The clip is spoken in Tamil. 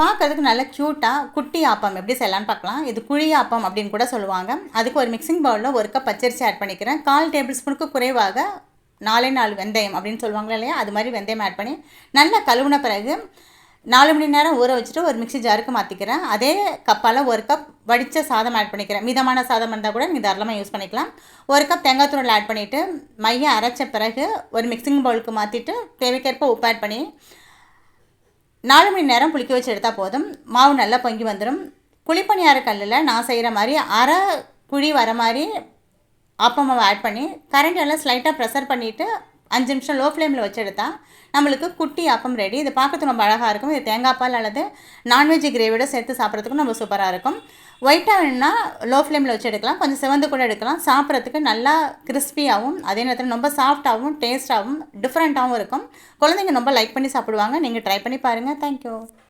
பார்க்கறதுக்கு நல்ல க்யூட்டாக குட்டி ஆப்பம் எப்படி செய்யலான்னு பார்க்கலாம். இது குழி ஆப்பம் அப்படின்னு கூட சொல்லுவாங்க. அதுக்கு ஒரு மிக்சிங் பவுலில் 1 கப் பச்சரிசி ஆட் பண்ணிக்கிறேன். 1/4 டேபிள் ஸ்பூனுக்கு குறைவாக 4 வெந்தயம் அப்படின்னு சொல்லுவாங்களா இல்லையா, அது மாதிரி வெந்தயம் ஆட் பண்ணி நல்லா கழுவுன பிறகு 4 மணி நேரம் ஊற வச்சுட்டு ஒரு மிக்சி ஜாருக்கு மாற்றிக்கிறேன். அதே கப்பால் 1 கப் வடித்த சாதம் ஆட் பண்ணிக்கிறேன். மிதமான சாதம் இருந்தால் கூட நீங்கள் தாராளமாக யூஸ் பண்ணிக்கலாம். 1 கப் தேங்காய் துருவல் ஆட் பண்ணிவிட்டு மையம் அரைச்ச பிறகு ஒரு மிக்சிங் பவுலுக்கு மாற்றிட்டு தேவைக்கேற்ப உப்பு ஆட் பண்ணி 4 மணி நேரம் புளிக்க வச்சு எடுத்தால் போதும். மாவு நல்லா பொங்கி வந்துடும். குழிப்பணியார கல்லில் நான் செய்கிற மாதிரி அரை குழி வர மாதிரி ஆப்பம் மாவு ஆட் பண்ணி கரண்டியெல்லாம் ஸ்லைட்டாக ப்ரெஷர் பண்ணிவிட்டு 5 நிமிஷம் லோ ஃப்ளேமில் வச்சு எடுத்தால் நம்மளுக்கு குட்டி ஆப்பம் ரெடி. இது பார்க்கறதுக்கு ரொம்ப அழகாக இருக்கும். இது தேங்காய் பால் அல்லது நான்வெஜ் கிரேவியோட சேர்த்து சாப்பிட்றதுக்கும் ரொம்ப சூப்பராக இருக்கும். ஒயிட்டாக வேணுன்னா லோ ஃப்ளேமில் வச்சு எடுக்கலாம், கொஞ்சம் சிவந்து கூட எடுக்கலாம். சாப்பிட்றதுக்கு நல்லா கிறிஸ்பியாகவும் அதே நேரத்தில் ரொம்ப சாஃப்டாகவும் டேஸ்ட்டாகவும் டிஃப்ரெண்ட்டாகவும் இருக்கும். குழந்தைங்க ரொம்ப லைக் பண்ணி சாப்பிடுவாங்க. நீங்கள் ட்ரை பண்ணி பாருங்கள். தேங்க்யூ.